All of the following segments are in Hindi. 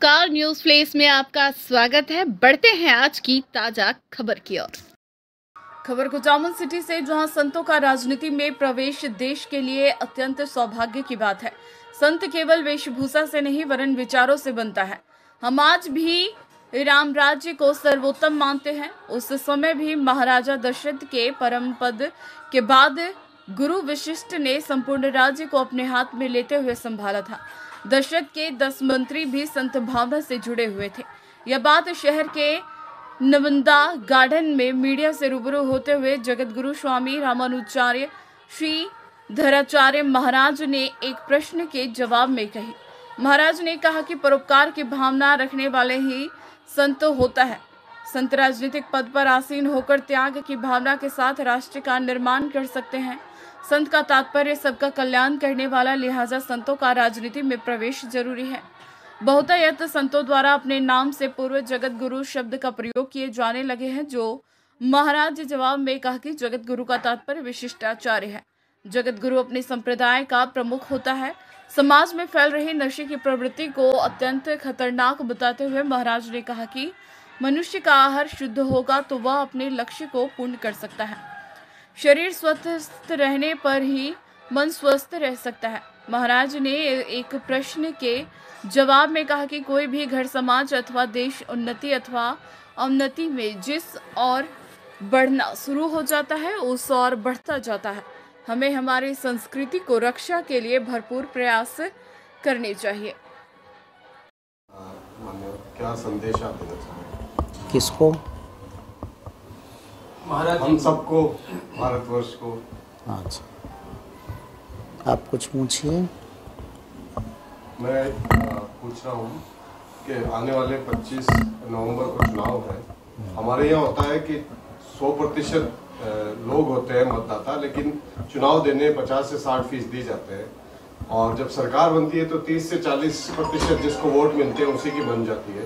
कार न्यूज फ्लेस में आपका स्वागत है। बढ़ते हैं आज की ताजा खबर की ओर। खबर कुचामन सिटी से, जहां संतों का राजनीति में प्रवेश देश के लिए अत्यंत सौभाग्य की बात है। संत केवल वेशभूषा से नहीं वरन विचारों से बनता है। हम आज भी राम राज्य को सर्वोत्तम मानते हैं। उस समय भी महाराजा दशरथ के परम पद के बाद गुरु वशिष्ठ ने संपूर्ण राज्य को अपने हाथ में लेते हुए संभाला था। दशरथ के 10 मंत्री भी संत भावना से जुड़े हुए थे। यह बात शहर के नवंदा गार्डन में मीडिया से रूबरू होते हुए जगतगुरु स्वामी रामानुजाचार्य श्री धराचार्य महाराज ने एक प्रश्न के जवाब में कही। महाराज ने कहा कि परोपकार की भावना रखने वाले ही संत होता है। संत राजनीतिक पद पर आसीन होकर त्याग की भावना के साथ राष्ट्र का निर्माण कर सकते हैं। संत का तात्पर्य सबका कल्याण करने वाला, लिहाजा संतों का राजनीति में प्रवेश जरूरी है। बहुतायत संतों द्वारा अपने नाम से पूर्व जगत गुरु शब्द का प्रयोग किए जाने लगे हैं। जो महाराज जवाब में कहा कि जगत गुरु का तात्पर्य विशिष्टाचार्य है। जगत गुरु अपने संप्रदाय का प्रमुख होता है। समाज में फैल रही नशे की प्रवृत्ति को अत्यंत खतरनाक बताते हुए महाराज ने कहा कि मनुष्य का आहार शुद्ध होगा तो वह अपने लक्ष्य को पूर्ण कर सकता है। शरीर स्वस्थ रहने पर ही मन स्वस्थ रह सकता है। महाराज ने एक प्रश्न के जवाब में कहा कि कोई भी घर, समाज अथवा देश उन्नति अथवा अवनति में जिस और बढ़ना शुरू हो जाता है उस और बढ़ता जाता है। हमें हमारी संस्कृति को रक्षा के लिए भरपूर प्रयास करने चाहिए। क्या संदेश आप देना चाहेंगे? किसको? महाराज, हम सबको, भारतवर्ष को। अच्छा, आप कुछ पूछिए। मैं पूछ रहा हूँ कि आने वाले 25 नवंबर को चुनाव है। हमारे यहाँ होता है कि 100% लोग होते हैं मतदाता, लेकिन चुनाव देने 50 से 60% जाते हैं। और जब सरकार बनती है तो 30 से 40% जिसको वोट मिलते हैं उसी की बन जाती है।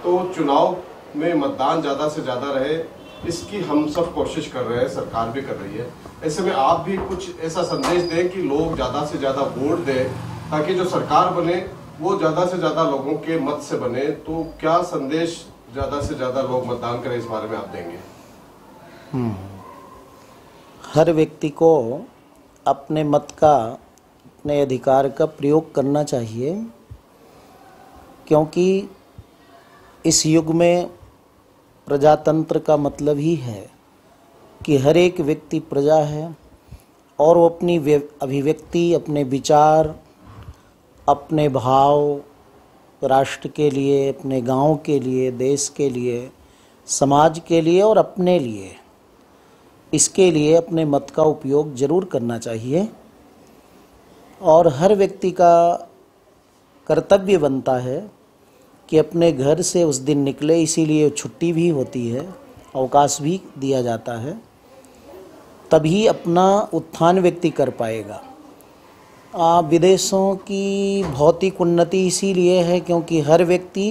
तो चुनाव में मतदान ज़्यादा से ज़्यादा रहे, इसकी हम सब कोशिश कर रहे हैं, सरकार भी कर रही है। ऐसे में आप भी कुछ ऐसा संदेश दें कि लोग ज़्यादा से ज़्यादा वोट दें, ताकि जो सरकार बने वो ज़्यादा से ज़्यादा लोगों के मत से बने। तो क्या संदेश ज़्यादा से ज़्यादा लोग मतदान करें, इस बारे में आप देंगे? हर व्यक्ति को अपने मत का, अपने अधिकार का प्रयोग करना चाहिए, क्योंकि इस युग में प्रजातंत्र का मतलब ही है कि हर एक व्यक्ति प्रजा है और वो अपनी अभिव्यक्ति, अपने विचार, अपने भाव राष्ट्र के लिए, अपने गांव के लिए, देश के लिए, समाज के लिए और अपने लिए, इसके लिए अपने मत का उपयोग जरूर करना चाहिए। और हर व्यक्ति का कर्तव्य बनता है कि अपने घर से उस दिन निकले, इसीलिए छुट्टी भी होती है, अवकाश भी दिया जाता है, तभी अपना उत्थान व्यक्ति कर पाएगा। विदेशों की भौतिक उन्नति इसीलिए है क्योंकि हर व्यक्ति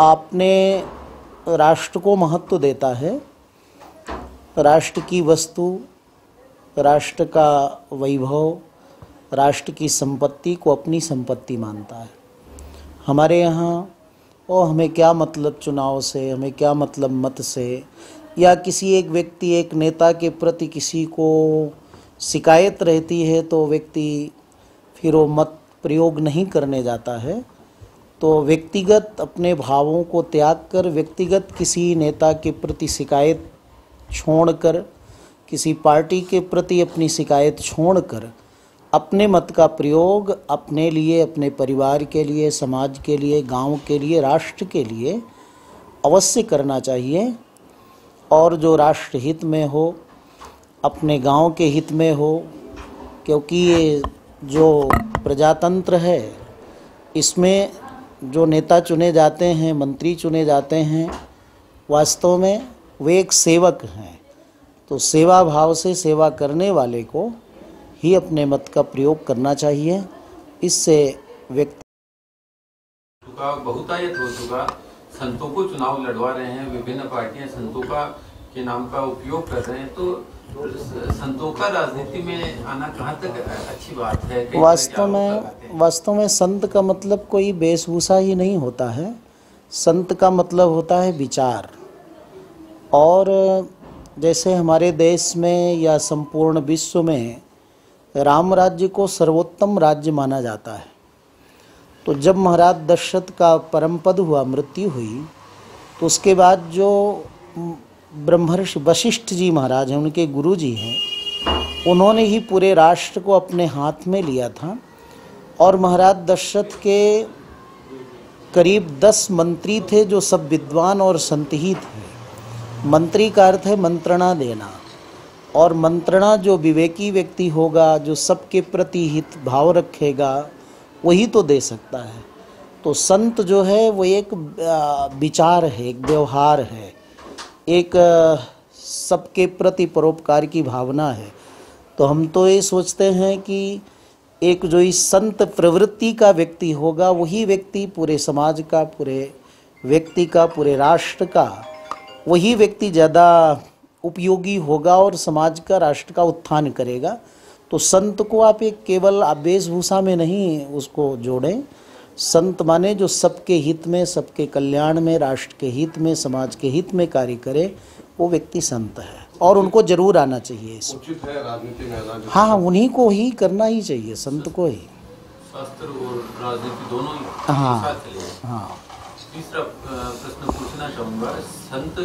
अपने राष्ट्र को महत्व देता है। राष्ट्र की वस्तु, राष्ट्र का वैभव, राष्ट्र की संपत्ति को अपनी संपत्ति मानता है। हमारे यहाँ हमें क्या मतलब चुनाव से, हमें क्या मतलब मत से, या किसी एक व्यक्ति, एक नेता के प्रति किसी को शिकायत रहती है तो व्यक्ति फिर वो मत प्रयोग नहीं करने जाता है। तो व्यक्तिगत अपने भावों को त्याग कर, व्यक्तिगत किसी नेता के प्रति शिकायत छोड़कर, किसी पार्टी के प्रति अपनी शिकायत छोड़कर अपने मत का प्रयोग अपने लिए, अपने परिवार के लिए, समाज के लिए, गांव के लिए, राष्ट्र के लिए अवश्य करना चाहिए। और जो राष्ट्र हित में हो, अपने गांव के हित में हो, क्योंकि ये जो प्रजातंत्र है इसमें जो नेता चुने जाते हैं, मंत्री चुने जाते हैं, वास्तव में वे एक सेवक हैं। तो सेवा भाव से सेवा करने वाले को ही अपने मत का प्रयोग करना चाहिए। इससे व्यक्ति का बहुतायत हो चुका, संतों को चुनाव लड़वा रहे हैं, विभिन्न पार्टियां संतों का के नाम का उपयोग कर रहे हैं। तो संतों का राजनीति में आना कहाँ तक अच्छी बात है? वास्तव में संत का मतलब कोई वेशभूषा ही नहीं होता है। संत का मतलब होता है विचार। और जैसे हमारे देश में या संपूर्ण विश्व में राम राज्य को सर्वोत्तम राज्य माना जाता है। तो जब महाराज दशरथ का परम पद हुआ, मृत्यु हुई, तो उसके बाद जो ब्रह्मर्षि वशिष्ठ जी महाराज हैं, उनके गुरु जी हैं, उन्होंने ही पूरे राष्ट्र को अपने हाथ में लिया था। और महाराज दशरथ के करीब 10 मंत्री थे जो सब विद्वान और संत ही थे। मंत्री का अर्थ है मंत्रणा देना, और मंत्रणा जो विवेकी व्यक्ति होगा, जो सबके प्रति हित भाव रखेगा, वही तो दे सकता है। तो संत जो है वो एक विचार है, एक व्यवहार है, एक सबके प्रति परोपकार की भावना है। तो हम तो ये सोचते हैं कि एक जो इस संत प्रवृत्ति का व्यक्ति होगा, वही व्यक्ति पूरे समाज का, पूरे व्यक्ति का, पूरे राष्ट्र का, वही व्यक्ति ज़्यादा उपयोगी होगा और समाज का, राष्ट्र का उत्थान करेगा। तो संत को आप एक केवल वेशभूषा में नहीं उसको जोड़ें। संत माने जो सबके हित में, सबके कल्याण में, राष्ट्र के हित में, समाज के हित में कार्य करे, वो व्यक्ति संत है। और उनको जरूर आना चाहिए इसमें। उचित है राजनीति में आना। हाँ, उन्हीं को ही करना ही चाहिए, संत को ही। शास्त्र और राजनीति दोनों ही हाँ, साथ चले। हाँ। तीसरा प्रश्न पूछना चाहूँगा, संत